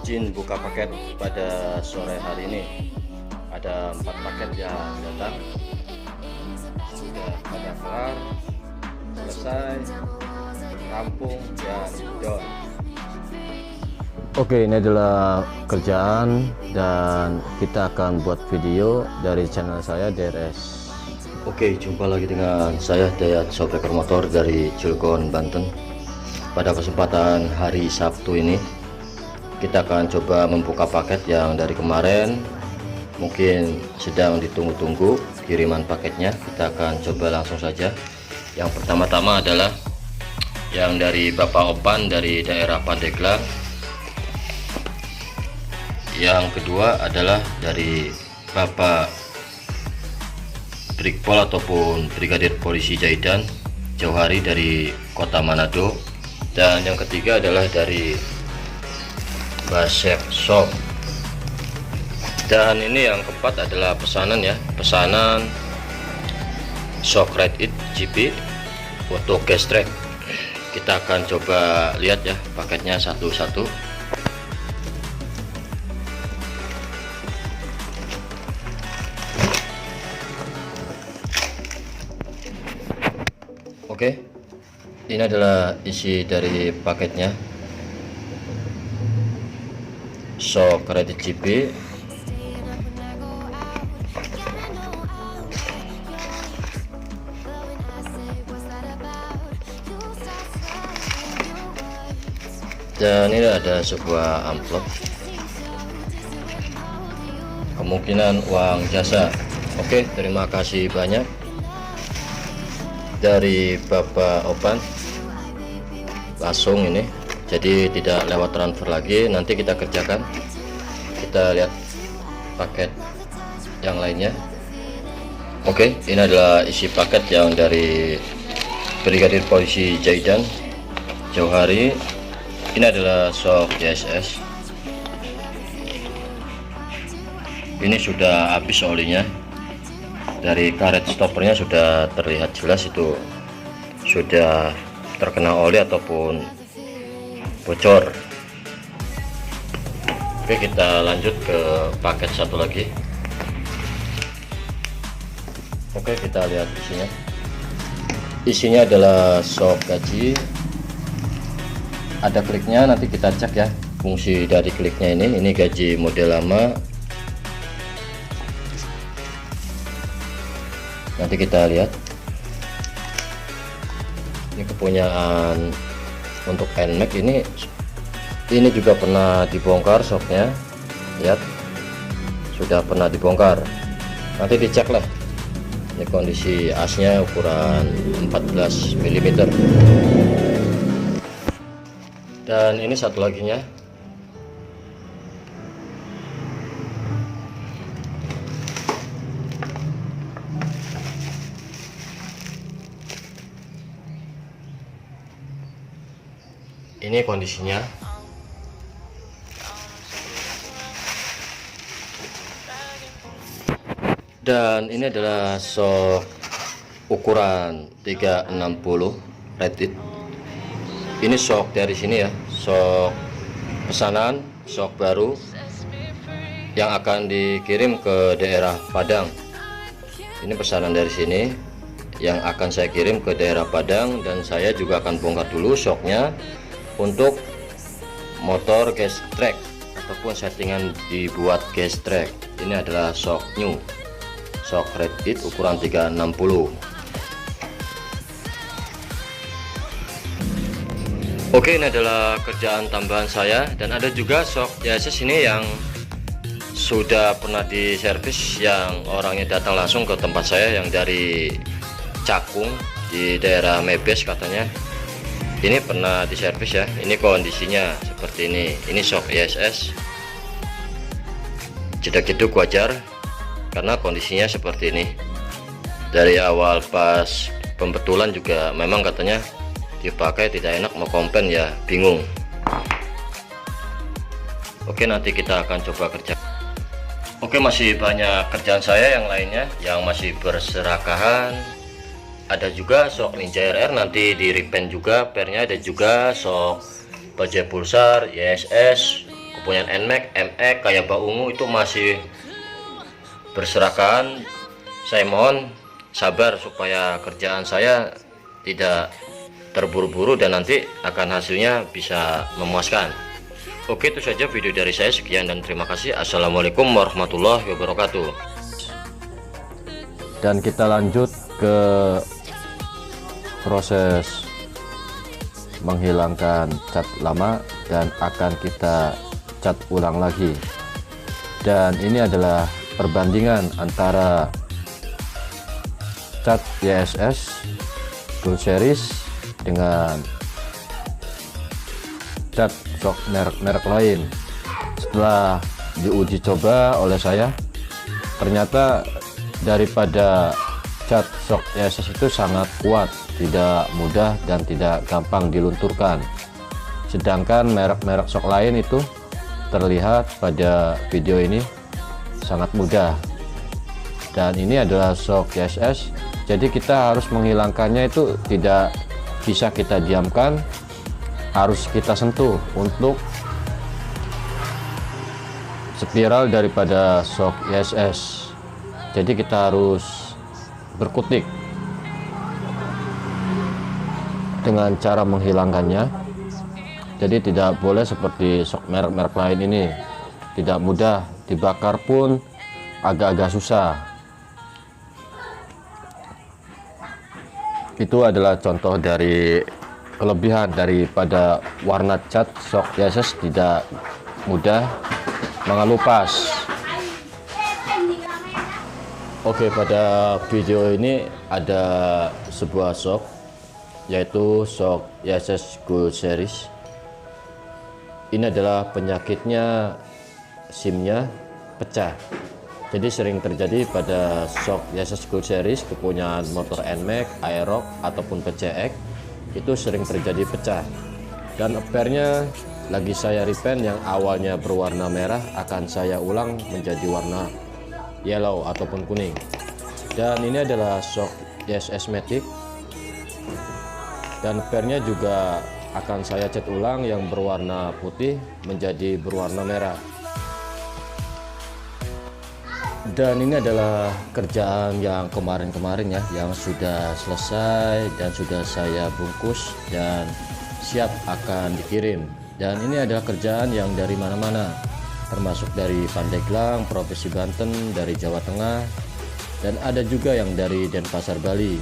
izin buka paket pada sore hari ini. Ada 4 paket yang datang, sudah pada kelar, selesai, rampung, dan down. Oke, ini adalah kerjaan dan kita akan buat video dari channel saya DRS. Oke, jumpa lagi dengan saya Dayat Shopbreaker Motor dari Cilegon, Banten. Pada kesempatan hari Sabtu ini kita akan coba membuka paket yang dari kemarin mungkin sedang ditunggu-tunggu kiriman paketnya. Kita akan coba langsung saja. Yang pertama-tama adalah yang dari Bapak Opan dari daerah Pandeglang. Yang kedua adalah dari Bapak Brigpol ataupun Brigadir Polisi Jaidan Jauhari dari Kota Manado. Dan yang ketiga adalah dari Basep Shop. Dan ini yang keempat adalah pesanan ya, pesanan shock Red It GP untuk gas track. Kita akan coba lihat ya paketnya satu-satu. Oke, ini adalah isi dari paketnya. Shock Red It GP, dan ini ada sebuah amplop, kemungkinan uang jasa. Oke, terima kasih banyak dari Bapak Opan, langsung ini, jadi tidak lewat transfer lagi. Nanti kita kerjakan, kita lihat paket yang lainnya. Oke, ini adalah isi paket yang dari Brigadir Polisi Jaidan Jauhari. Ini adalah shock JSS. Ini sudah habis olinya. Dari karet stoppernya sudah terlihat jelas itu sudah terkena oli ataupun bocor. Oke, kita lanjut ke paket satu lagi. Oke, kita lihat isinya adalah shock gaji, ada kliknya, nanti kita cek ya fungsi dari kliknya. Ini gaji model lama. Nanti kita lihat. Ini kepunyaan untuk NMAX. Ini juga pernah dibongkar shocknya. Lihat, sudah pernah dibongkar. Nanti dicek lah. Ini kondisi asnya ukuran 14 mm. Dan ini satu laginya. Ini kondisinya. Dan ini adalah shock ukuran 360 Red It. Ini shock dari sini ya, shock pesanan, shock baru yang akan dikirim ke daerah Padang. Ini pesanan dari sini yang akan saya kirim ke daerah Padang, dan saya juga akan bongkar dulu shocknya untuk motor gas track ataupun settingan dibuat gas track. Ini adalah shock new, shock Red It ukuran 360. Oke, ini adalah kerjaan tambahan saya. Dan ada juga shock JSS ini yang sudah pernah diservis, yang orangnya datang langsung ke tempat saya yang dari Cakung di daerah Mebes katanya. Ini pernah diservis ya. Ini kondisinya seperti ini. Ini shock ISS, jedak-jeduk wajar karena kondisinya seperti ini. Dari awal pas pembetulan juga memang katanya dipakai tidak enak, mau komplain ya bingung. Oke, nanti kita akan coba kerja. Oke, masih banyak kerjaan saya yang lainnya yang masih berserakahan. Ada juga shock Ninja RR, nanti di repaint juga pernya. Ada juga shock bajai pulsar, ISS, kepunyaan NMAX, MX, kayak bak ungu itu masih berserakan. Saya mohon sabar supaya kerjaan saya tidak terburu-buru dan nanti akan hasilnya bisa memuaskan. Oke, itu saja video dari saya. Sekian dan terima kasih. Assalamualaikum warahmatullahi wabarakatuh. Dan kita lanjut ke proses menghilangkan cat lama dan akan kita cat ulang lagi. Dan ini adalah perbandingan antara cat YSS Gold Series dengan cat shock merek lain. Setelah diuji coba oleh saya, ternyata daripada cat shock YSS itu sangat kuat, tidak mudah dan tidak gampang dilunturkan. Sedangkan merek-merek shock lain itu terlihat pada video ini sangat mudah. Dan ini adalah shock YSS, jadi kita harus menghilangkannya itu tidak bisa kita diamkan, harus kita sentuh untuk spiral daripada shock YSS. Jadi kita harus berkutik dengan cara menghilangkannya. Jadi tidak boleh seperti shock merek-merek lain ini, tidak mudah, dibakar pun agak-agak susah. Itu adalah contoh dari kelebihan daripada warna cat shock YSS, tidak mudah mengelupas. Oke, pada video ini ada sebuah shock, yaitu shock YSS Gold Series. Ini adalah penyakitnya, SIM-nya pecah. Jadi sering terjadi pada shock YSS Gold Series kepunyaan motor NMAX, Aerox ataupun PCX, itu sering terjadi pecah. Dan apernya lagi saya repaint yang awalnya berwarna merah akan saya ulang menjadi warna yellow ataupun kuning. Dan ini adalah shock YSS Matic, dan apernya juga akan saya cat ulang yang berwarna putih menjadi berwarna merah. Dan ini adalah kerjaan yang kemarin-kemarin ya, yang sudah selesai dan sudah saya bungkus dan siap akan dikirim. Dan ini adalah kerjaan yang dari mana-mana, termasuk dari Pandeglang, Provinsi Banten, dari Jawa Tengah, dan ada juga yang dari Denpasar, Bali.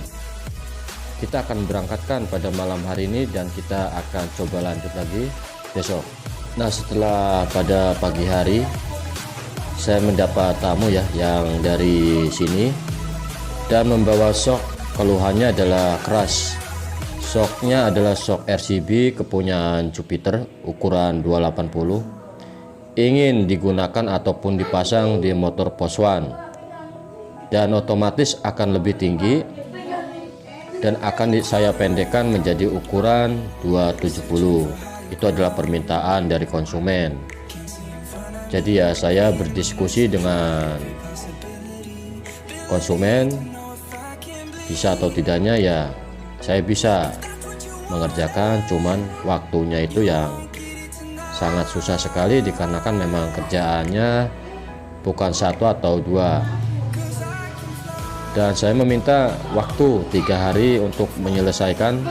Kita akan berangkatkan pada malam hari ini dan kita akan coba lanjut lagi besok. Nah, setelah pada pagi hari saya mendapat tamu ya yang dari sini dan membawa shock. Keluhannya adalah keras. Shocknya adalah shock RCB kepunyaan Jupiter ukuran 280, ingin digunakan ataupun dipasang di motor Poswan, dan otomatis akan lebih tinggi dan akan saya pendekkan menjadi ukuran 270. Itu adalah permintaan dari konsumen. Jadi ya saya berdiskusi dengan konsumen, bisa atau tidaknya ya saya bisa mengerjakan, cuman waktunya itu yang sangat susah sekali dikarenakan memang kerjaannya bukan satu atau dua. Dan saya meminta waktu 3 hari untuk menyelesaikan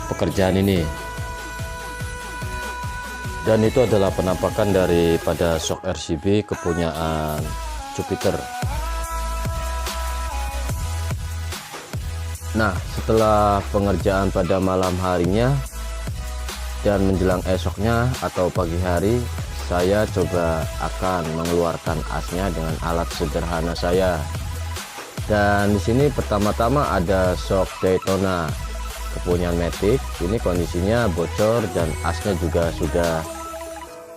pekerjaan ini. Dan itu adalah penampakan daripada shock RCB kepunyaan Jupiter. Nah, setelah pengerjaan pada malam harinya dan menjelang esoknya atau pagi hari, saya coba akan mengeluarkan asnya dengan alat sederhana saya. Dan di sini pertama-tama ada shock Daytona kepunyaan Matic. Ini kondisinya bocor dan asnya juga sudah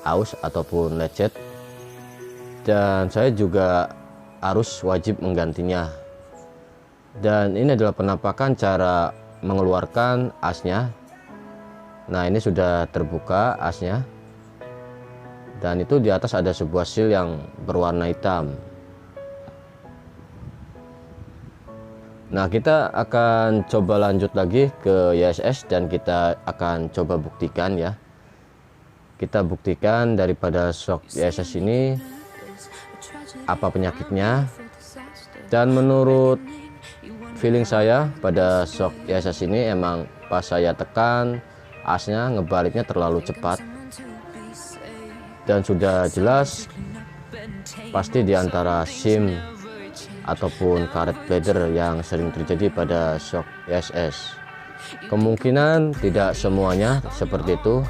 aus ataupun lecet. Dan saya juga harus wajib menggantinya. Dan ini adalah penampakan cara mengeluarkan asnya. Nah, ini sudah terbuka asnya. Dan itu di atas ada sebuah seal yang berwarna hitam. Nah, kita akan coba lanjut lagi ke YSS dan kita akan coba buktikan ya. kita buktikan daripada shock ISS ini apa penyakitnya. Dan menurut feeling saya pada shock ISS ini emang pas saya tekan asnya ngebaliknya terlalu cepat, dan sudah jelas pasti diantara SIM ataupun karet bladder yang sering terjadi pada shock ISS. Kemungkinan tidak semuanya seperti itu,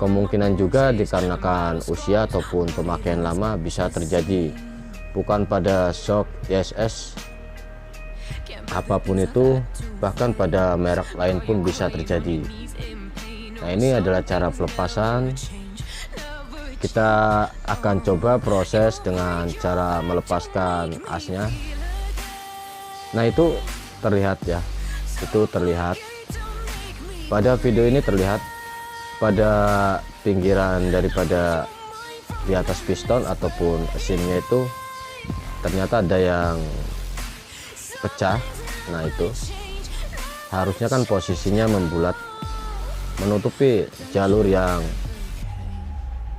kemungkinan juga dikarenakan usia ataupun pemakaian lama bisa terjadi. Bukan pada shock ISS, apapun itu, bahkan pada merek lain pun bisa terjadi. Nah, ini adalah cara pelepasan. Kita akan coba proses dengan cara melepaskan asnya. Nah, itu terlihat ya, itu terlihat pada video ini, terlihat pada pinggiran daripada di atas piston ataupun SIM-nya itu ternyata ada yang pecah. Nah, itu harusnya kan posisinya membulat menutupi jalur yang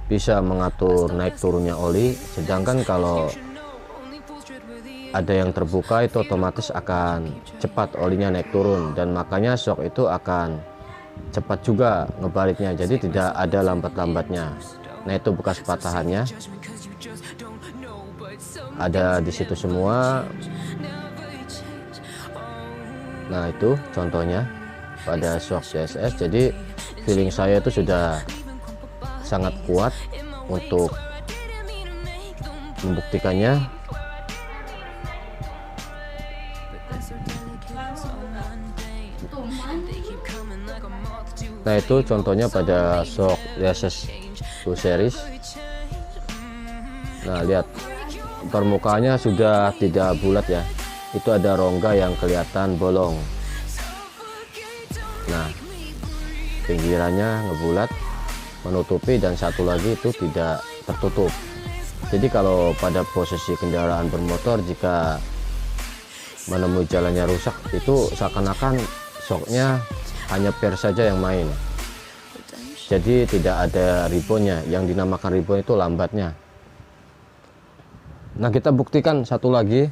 bisa mengatur naik turunnya oli, sedangkan kalau ada yang terbuka itu otomatis akan cepat olinya naik turun, dan makanya shock itu akan cepat juga ngebaliknya, jadi tidak ada lambat-lambatnya. Nah, itu bekas patahannya ada di situ semua. Nah, itu contohnya pada shock ISS. Jadi feeling saya itu sudah sangat kuat untuk membuktikannya. Nah, itu contohnya pada shock ISS 2 series. Nah, lihat permukaannya sudah tidak bulat ya, itu ada rongga yang kelihatan bolong. Nah, pinggirannya ngebulat menutupi, dan satu lagi itu tidak tertutup. Jadi kalau pada posisi kendaraan bermotor jika menemui jalannya rusak, itu seakan-akan shocknya hanya per saja yang main, jadi tidak ada ribonnya. Yang dinamakan ribon itu lambatnya. Nah, kita buktikan satu lagi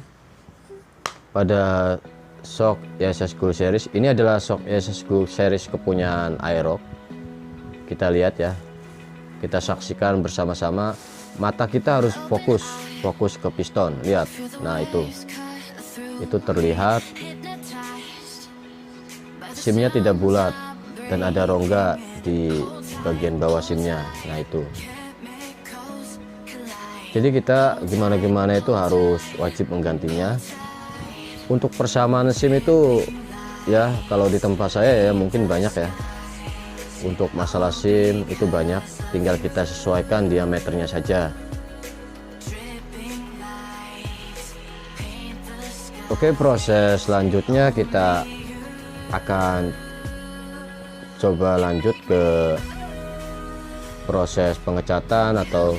pada shock ISS Gold Series. Ini adalah shock ISS Gold Series kepunyaan Aerox. Kita lihat ya, kita saksikan bersama-sama. Mata kita harus fokus ke piston. Lihat, nah itu terlihat SIM-nya tidak bulat dan ada rongga di bagian bawah SIM-nya. Nah, itu jadi kita gimana itu harus wajib menggantinya. Untuk persamaan SIM itu ya, kalau di tempat saya ya mungkin banyak ya. Untuk masalah SIM itu banyak, tinggal kita sesuaikan diameternya saja. Oke, proses selanjutnya kita akan coba lanjut ke proses pengecatan atau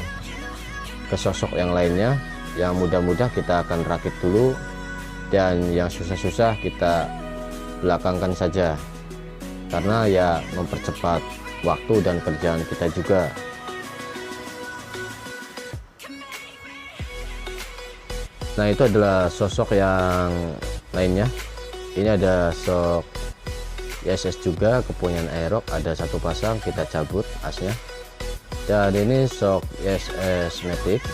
ke sosok yang lainnya. Yang mudah-mudah kita akan rakit dulu, dan yang susah-susah kita belakangkan saja, karena ya mempercepat waktu dan kerjaan kita juga. Nah, itu adalah sosok yang lainnya. Ini ada shock ISS juga kepunyaan Aerox, ada satu pasang, kita cabut asnya. Dan ini shock ISS Matic,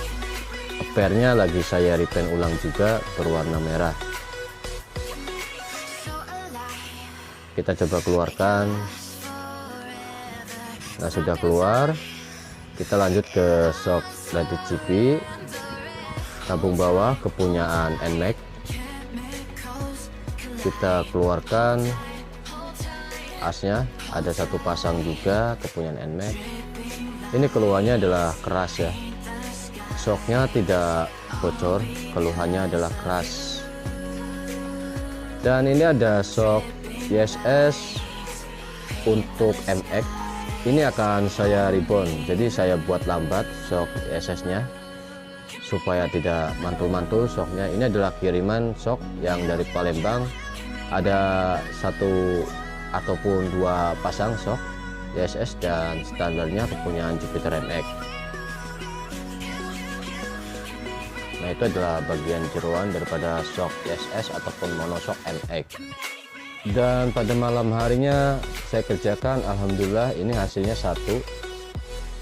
pairnya lagi saya repaint ulang juga berwarna merah. Kita coba keluarkan. Nah, sudah keluar. Kita lanjut ke shock Lattice GP tabung bawah kepunyaan NMAX. Kita keluarkan asnya, ada satu pasang juga kepunyaan NMAX. Ini keluhannya adalah keras ya, shocknya tidak bocor, keluhannya adalah keras. Dan ini ada shock ISS untuk MX. Ini akan saya ribon, jadi saya buat lambat shock ISS nya supaya tidak mantul-mantul shocknya. Ini adalah kiriman shock yang dari Palembang, ada satu ataupun dua pasang shock. YSS dan standarnya kepunyaan Jupiter MX. Nah, itu adalah bagian jeroan daripada shock YSS ataupun monoshock MX. Dan pada malam harinya saya kerjakan, alhamdulillah ini hasilnya satu.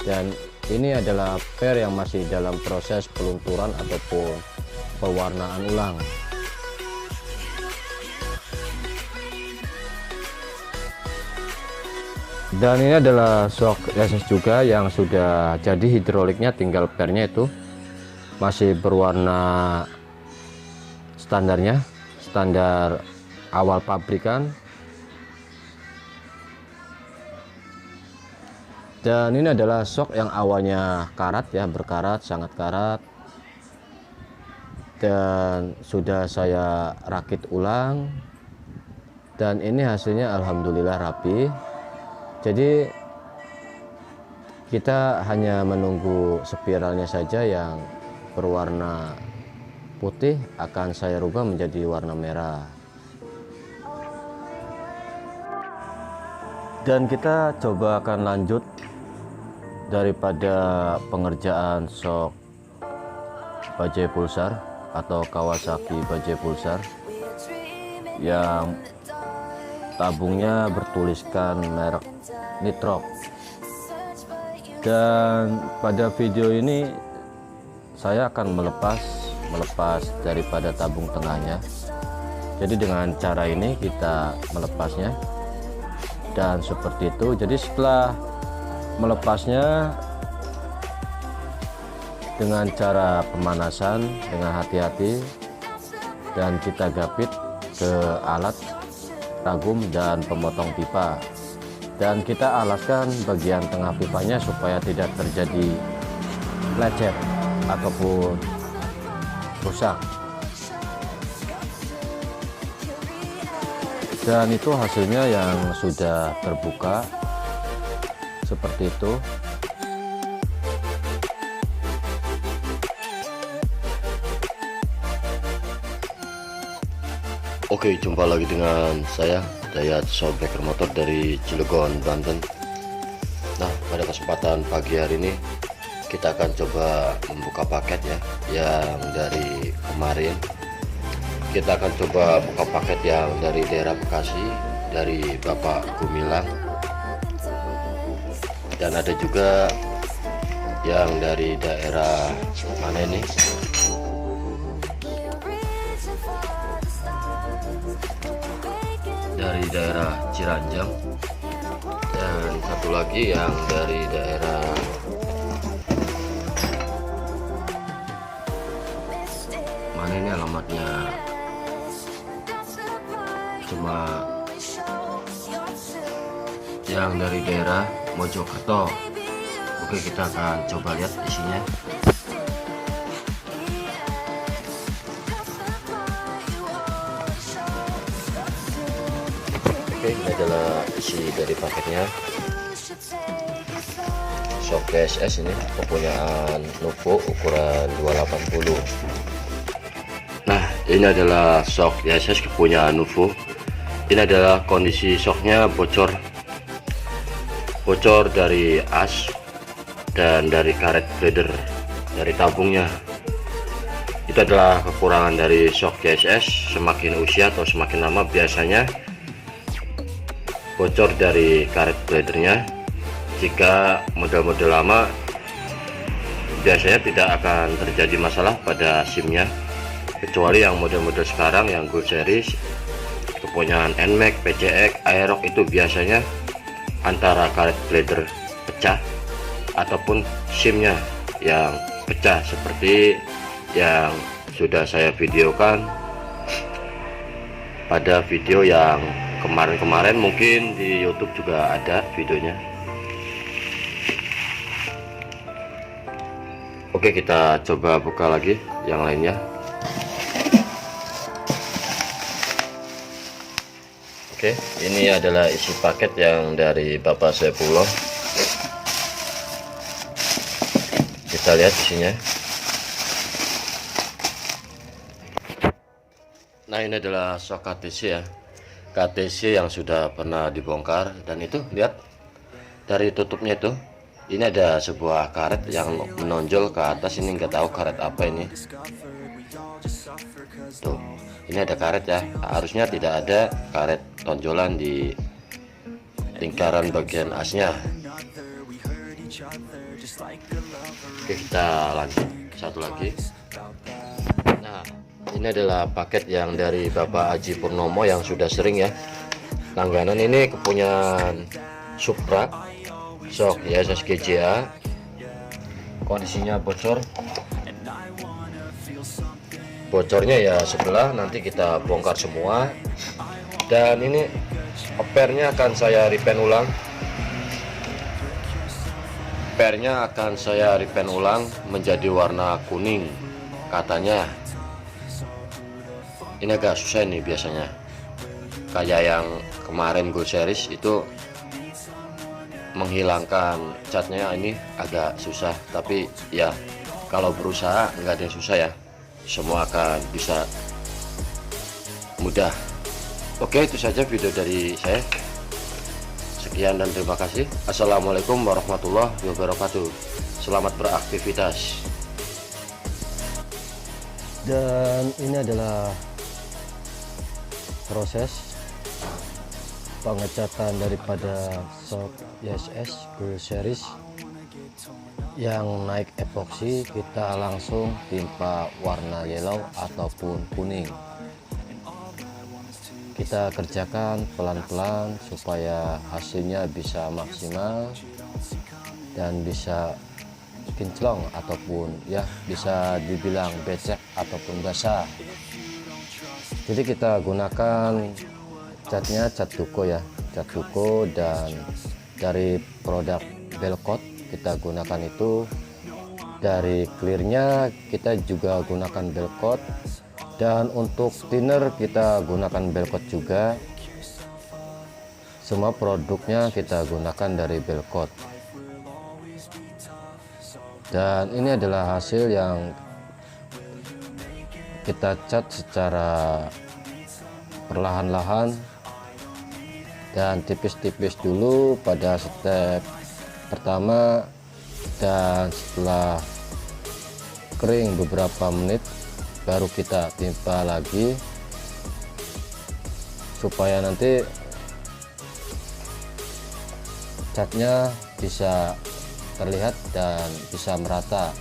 Dan ini adalah per yang masih dalam proses pelunturan ataupun pewarnaan ulang. Dan ini adalah shock YSS juga yang sudah jadi hidroliknya, tinggal pernya itu masih berwarna standarnya, standar awal pabrikan. Dan ini adalah shock yang awalnya karat ya, berkarat, sangat karat. Dan sudah saya rakit ulang. Dan ini hasilnya alhamdulillah rapi. Jadi kita hanya menunggu spiralnya saja yang berwarna putih akan saya rubah menjadi warna merah. Dan kita coba akan lanjut daripada pengerjaan shock bajai pulsar atau Kawasaki bajai pulsar yang tabungnya bertuliskan merek Nitrox. Dan pada video ini saya akan melepas daripada tabung tengahnya. Jadi dengan cara ini kita melepasnya, dan seperti itu. Jadi setelah melepasnya dengan cara pemanasan dengan hati-hati, dan kita gapit ke alat ragum dan pemotong pipa, dan kita alaskan bagian tengah pipanya supaya tidak terjadi lecet ataupun rusak. Dan itu hasilnya yang sudah terbuka seperti itu. Oke, jumpa lagi dengan saya Dayat Showbreaker Motor dari Cilegon, Banten. Nah, pada kesempatan pagi hari ini kita akan coba membuka paket ya, yang dari kemarin. Kita akan coba buka paket yang dari daerah Bekasi, dari Bapak Gumilang, dan ada juga yang dari daerah mana ini, dari daerah Ciranjang, dan satu lagi yang dari daerah mana ini alamatnya, cuma yang dari daerah Mojokerto. Oke, kita akan coba lihat isinya. Oke, ini adalah isi dari paketnya. Shock YSS ini kepunyaan Nuvo ukuran 280. Nah, ini adalah shock YSS kepunyaan Nuvo. Ini adalah kondisi shocknya bocor dari as dan dari karet bleeder dari tabungnya. Itu adalah kekurangan dari shock YSS. Semakin usia atau semakin lama biasanya bocor dari karet bleedernya. Jika model-model lama biasanya tidak akan terjadi masalah pada SIM-nya, kecuali yang model-model sekarang yang Gold Series kepunyaan NMAX, PCX, Aerox, itu biasanya antara karet bleeder pecah ataupun SIM-nya yang pecah, seperti yang sudah saya videokan pada video yang kemarin-kemarin. Mungkin di YouTube juga ada videonya. Oke, kita coba buka lagi yang lainnya. Oke, ini adalah isi paket yang dari Bapak Saifullah. Kita lihat isinya. Nah, ini adalah shock KTC ya, KTC yang sudah pernah dibongkar. Dan itu lihat dari tutupnya itu, ini ada sebuah karet yang menonjol ke atas. Ini nggak tahu karet apa ini. Tuh, ini ada karet ya. Harusnya tidak ada karet tonjolan di lingkaran bagian asnya. Oke, kita lanjut satu lagi. Nah, ini adalah paket yang dari Bapak Haji Purnomo yang sudah sering ya langganan. Ini kepunyaan Supra shock ISS GJA. Kondisinya bocornya ya sebelah, nanti kita bongkar semua. Dan ini pernya akan saya repaint ulang. Pernya akan saya repaint ulang menjadi warna kuning katanya. Ini agak susah nih, biasanya kayak yang kemarin Gold Series itu menghilangkan catnya, ini agak susah. Tapi ya kalau berusaha nggak ada yang susah ya, semua akan bisa mudah. Oke, itu saja video dari saya. Sekian dan terima kasih. Assalamualaikum warahmatullahi wabarakatuh. Selamat beraktivitas. Dan ini adalah proses pengecatan daripada shock ISS Gold Series yang naik epoksi. Kita langsung timpa warna yellow ataupun kuning. Kita kerjakan pelan-pelan supaya hasilnya bisa maksimal dan bisa kinclong ataupun ya bisa dibilang becek ataupun basah. Jadi kita gunakan catnya cat duko ya, cat duko, dan dari produk Belcoat kita gunakan itu. Dari clearnya kita juga gunakan Belcoat, dan untuk thinner kita gunakan Belcoat juga. Semua produknya kita gunakan dari Belcoat. Dan ini adalah hasil yang kita cat secara perlahan-lahan dan tipis-tipis dulu pada step pertama, dan setelah kering beberapa menit baru kita timpa lagi supaya nanti catnya bisa terlihat dan bisa merata.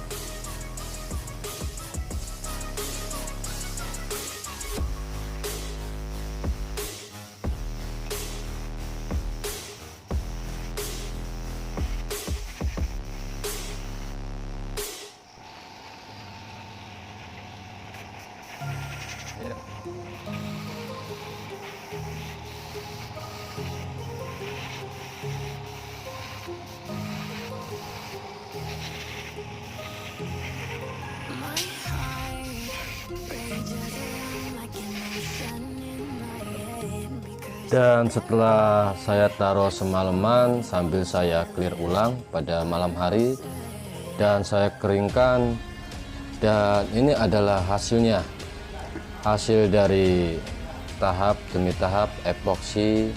Dan setelah saya taruh semalaman sambil saya clear ulang pada malam hari dan saya keringkan, dan ini adalah hasilnya, hasil dari tahap demi tahap epoksi,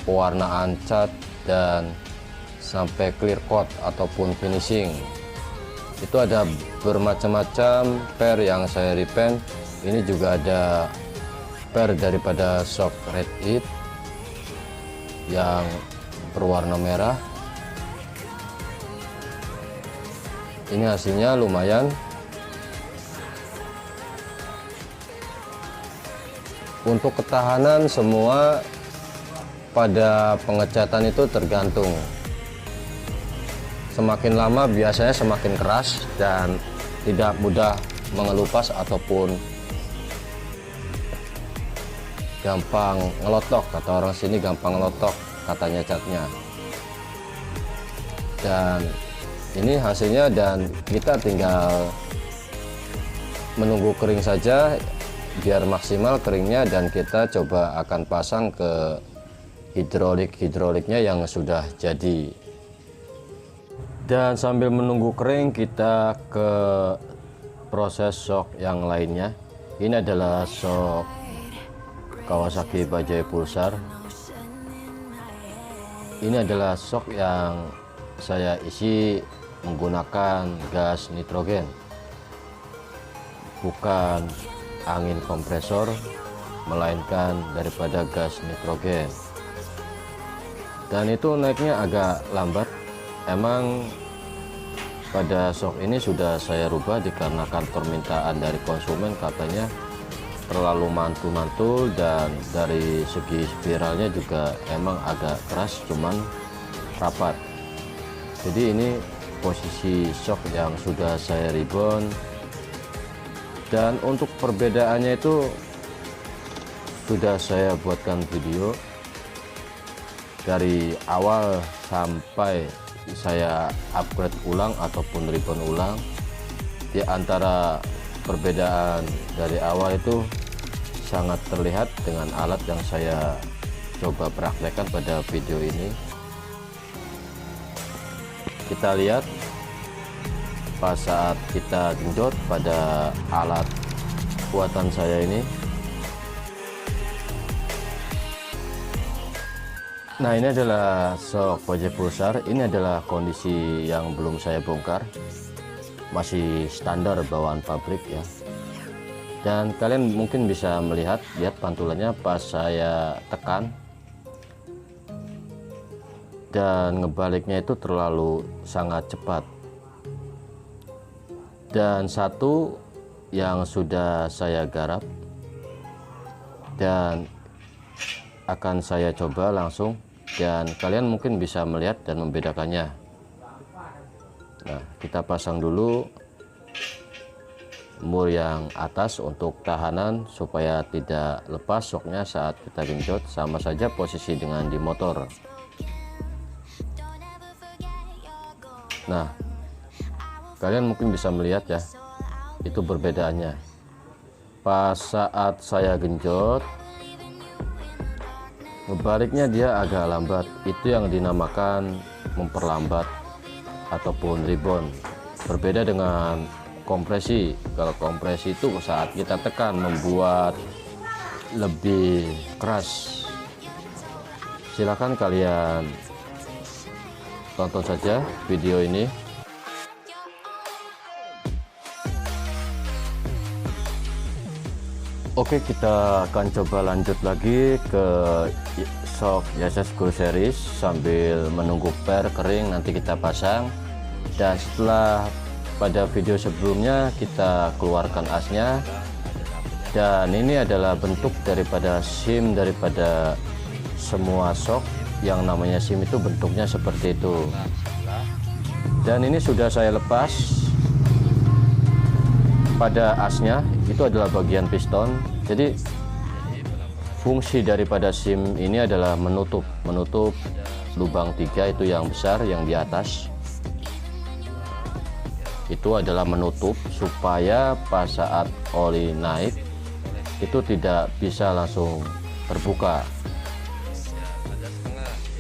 pewarnaan cat, dan sampai clear coat ataupun finishing. Itu ada bermacam-macam per yang saya repaint. Ini juga ada per daripada shock red it yang berwarna merah. Ini hasilnya lumayan. Untuk ketahanan semua pada pengecatan itu tergantung. Semakin lama biasanya semakin keras dan tidak mudah mengelupas ataupun gampang ngelotok. Kata orang sini gampang ngelotok katanya catnya. Dan ini hasilnya, dan kita tinggal menunggu kering saja biar maksimal keringnya, dan kita coba akan pasang ke hidroliknya yang sudah jadi. Dan sambil menunggu kering kita ke proses shock yang lainnya. Ini adalah shock Kawasaki Bajaj Pulsar. ini adalah shock yang saya isi menggunakan gas nitrogen, bukan angin kompresor, melainkan daripada gas nitrogen. Dan itu naiknya agak lambat. Emang pada shock ini sudah saya rubah dikarenakan permintaan dari konsumen, katanya terlalu mantul-mantul, dan dari segi spiralnya juga emang agak keras, cuman rapat. Jadi ini posisi shock yang sudah saya rebound. Dan untuk perbedaannya itu sudah saya buatkan video dari awal sampai saya upgrade ulang ataupun rebound ulang. Di antara perbedaan dari awal itu sangat terlihat dengan alat yang saya coba praktekkan pada video ini. Kita lihat pas saat kita genjot pada alat buatan saya ini. Nah, ini adalah shock pojok pulsar. Ini adalah kondisi yang belum saya bongkar, masih standar bawaan pabrik ya. Dan kalian mungkin bisa melihat, lihat pantulannya pas saya tekan, dan ngebaliknya itu terlalu sangat cepat. Dan satu yang sudah saya garap dan akan saya coba langsung, dan kalian mungkin bisa melihat dan membedakannya. Nah, kita pasang dulu mur yang atas untuk tahanan supaya tidak lepas shocknya saat kita genjot, sama saja posisi dengan di motor. Nah, kalian mungkin bisa melihat ya, itu perbedaannya. Pas saat saya genjot, ngebaliknya dia agak lambat. Itu yang dinamakan memperlambat ataupun rebound. Berbeda dengan kompresi. Kalau kompresi itu saat kita tekan membuat lebih keras. Silakan kalian tonton saja video ini. Oke, kita akan coba lanjut lagi ke shock YSS Gold Series sambil menunggu per kering, nanti kita pasang. Dan setelah pada video sebelumnya kita keluarkan asnya, dan ini adalah bentuk daripada SIM daripada semua shock. Yang namanya SIM itu bentuknya seperti itu. Dan ini sudah saya lepas. Pada asnya itu adalah bagian piston. Jadi fungsi daripada SIM ini adalah menutup lubang 3 itu yang besar yang di atas. Itu adalah menutup supaya pas saat oli naik itu tidak bisa langsung terbuka.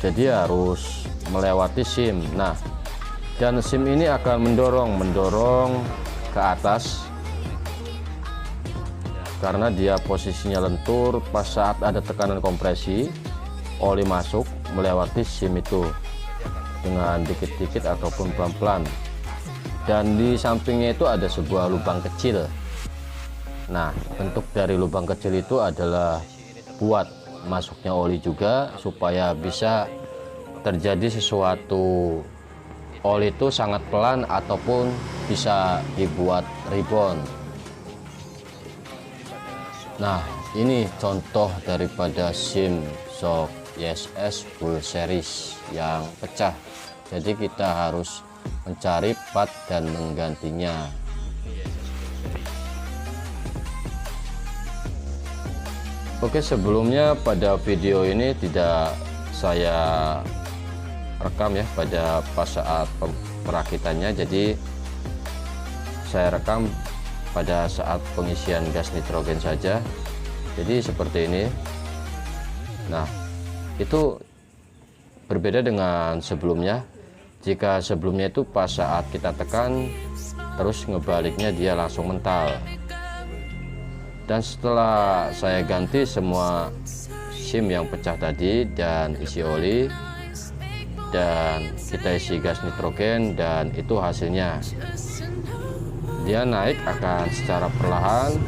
Jadi harus melewati SIM. Nah, dan SIM ini akan mendorong ke atas karena dia posisinya lentur. Pas saat ada tekanan kompresi, oli masuk melewati SIM itu dengan dikit-dikit ataupun pelan-pelan. Dan di sampingnya itu ada sebuah lubang kecil. Nah, bentuk dari lubang kecil itu adalah buat masuknya oli juga, supaya bisa terjadi sesuatu. Oli itu sangat pelan ataupun bisa dibuat rebound. Nah, ini contoh daripada SIM shock YSS Gold Series yang pecah. Jadi kita harus mencari part dan menggantinya. Oke, sebelumnya pada video ini tidak saya rekam ya pada pas saat perakitannya, jadi saya rekam pada saat pengisian gas nitrogen saja. Jadi seperti ini. Nah, itu berbeda dengan sebelumnya. Jika sebelumnya itu pas saat kita tekan terus ngebaliknya dia langsung mental. Dan setelah saya ganti semua SIM yang pecah tadi dan isi oli, dan kita isi gas nitrogen, dan itu hasilnya. Dia naik akan secara perlahan,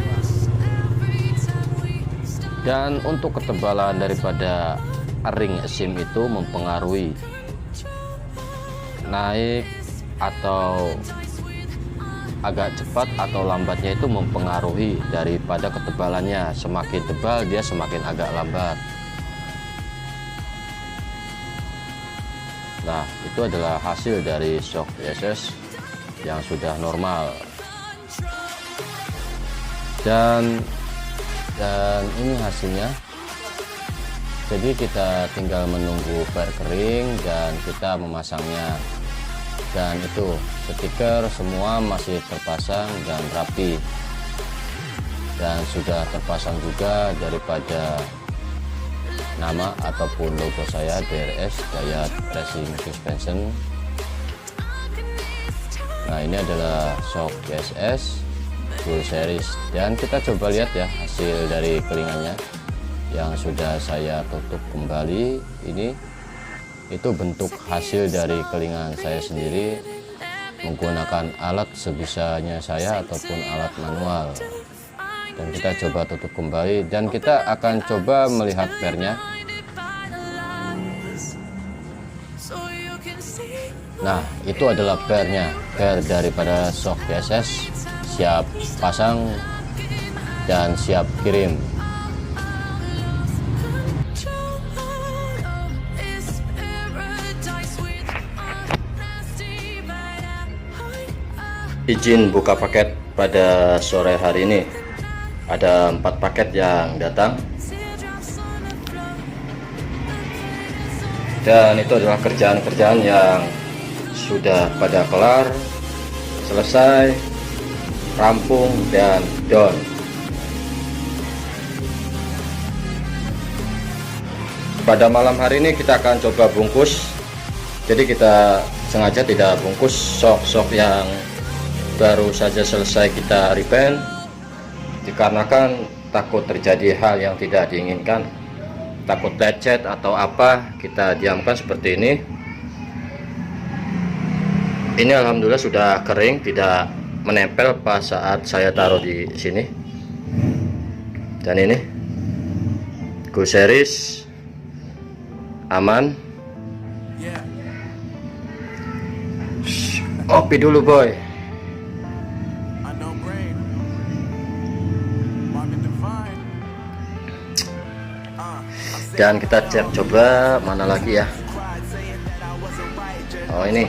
dan untuk ketebalan daripada ring SIM itu mempengaruhi naik atau agak cepat atau lambatnya, itu mempengaruhi daripada ketebalannya. Semakin tebal dia semakin agak lambat. Nah, itu adalah hasil dari shock ISS yang sudah normal. Dan ini hasilnya. Jadi kita tinggal menunggu per kering dan kita memasangnya. Dan itu stiker semua masih terpasang dan rapi, dan sudah terpasang juga daripada nama ataupun logo saya, DRS Dayat Racing Suspension. Nah, ini adalah shock ISS full series, dan kita coba lihat ya hasil dari kelingannya yang sudah saya tutup kembali. Ini itu bentuk hasil dari kelingan saya sendiri menggunakan alat sebisanya saya ataupun alat manual. Dan kita coba tutup kembali, dan kita akan coba melihat pernya. Nah, itu adalah pernya, per daripada shock ISS siap pasang dan siap kirim. Izin buka paket pada sore hari ini. Ada 4 paket yang datang, dan itu adalah kerjaan-kerjaan yang sudah pada kelar, selesai, rampung, dan down. Pada malam hari ini kita akan coba bungkus. Jadi kita sengaja tidak bungkus shock yang baru saja selesai kita repaint, dikarenakan takut terjadi hal yang tidak diinginkan, takut lecet atau apa. Kita diamkan seperti ini. Ini alhamdulillah sudah kering, tidak menempel pas saat saya taruh di sini. Dan ini Go Series aman. Kopi dulu boy. Dan kita cek coba mana lagi ya. Oh, ini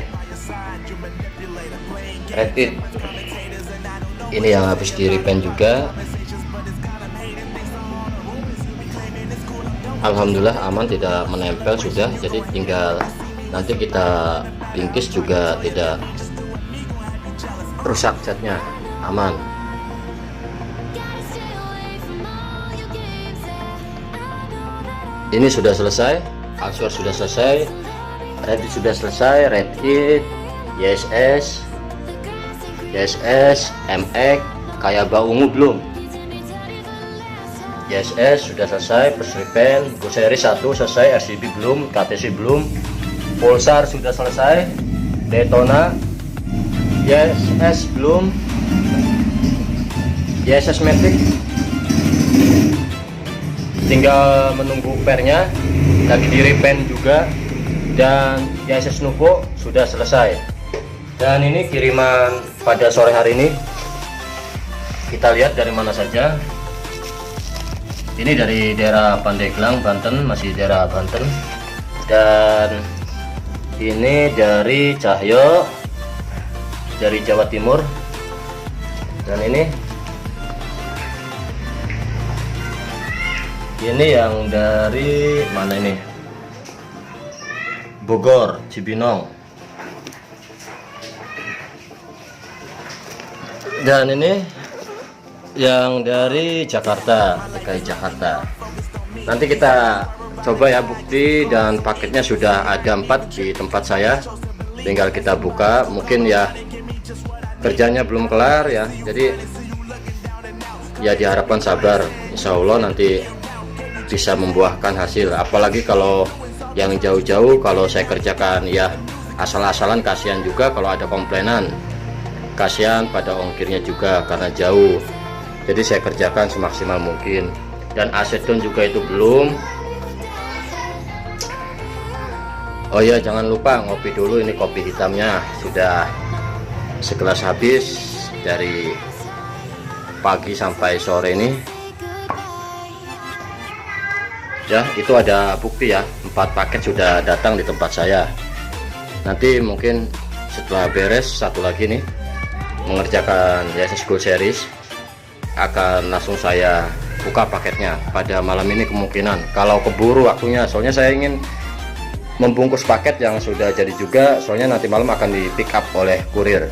Reddit. Ini yang habis di repaint juga. Alhamdulillah aman, tidak menempel sudah. Jadi tinggal nanti kita bingkis juga tidak rusak catnya, aman. Ini sudah selesai, Alsor sudah selesai, Reddit sudah selesai, Reddit, YSS, MX, Kayaba ungu belum. YSS sudah selesai, first repaint, Go Series 1 selesai, RCB belum, KTC belum, Pulsar sudah selesai, Daytona, YSS belum, YSS Matic tinggal menunggu pernya, lagi di repaint juga, dan YSS Nuvo sudah selesai. Dan ini kiriman pada sore hari ini, kita lihat dari mana saja. Ini dari daerah Pandeglang, Banten, masih daerah Banten. Dan ini dari Cahyo, dari Jawa Timur. Dan ini yang dari mana ini? Bogor, Cibinong. Dan ini yang dari Jakarta, DKI Jakarta. Nanti kita coba ya bukti, dan paketnya sudah ada 4 di tempat saya, tinggal kita buka. Mungkin ya kerjanya belum kelar ya, jadi ya diharapkan sabar, insya Allah nanti bisa membuahkan hasil. Apalagi kalau yang jauh-jauh kalau saya kerjakan ya asal-asalan, kasihan juga kalau ada komplainan, kasihan pada ongkirnya juga karena jauh. Jadi saya kerjakan semaksimal mungkin. Dan aseton juga itu belum. Oh ya, jangan lupa ngopi dulu. Ini kopi hitamnya sudah segelas habis dari pagi sampai sore ini. Ya, itu ada bukti ya, 4 paket sudah datang di tempat saya. Nanti mungkin setelah beres satu lagi nih, mengerjakan Yayasan School Series, akan langsung saya buka paketnya pada malam ini kemungkinan, kalau keburu waktunya. Soalnya saya ingin membungkus paket yang sudah jadi juga, soalnya nanti malam akan di pick up oleh kurir.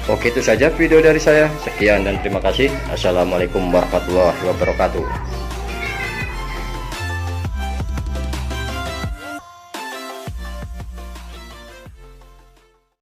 Oke, itu saja video dari saya. Sekian dan terima kasih. Assalamualaikum warahmatullahi wabarakatuh.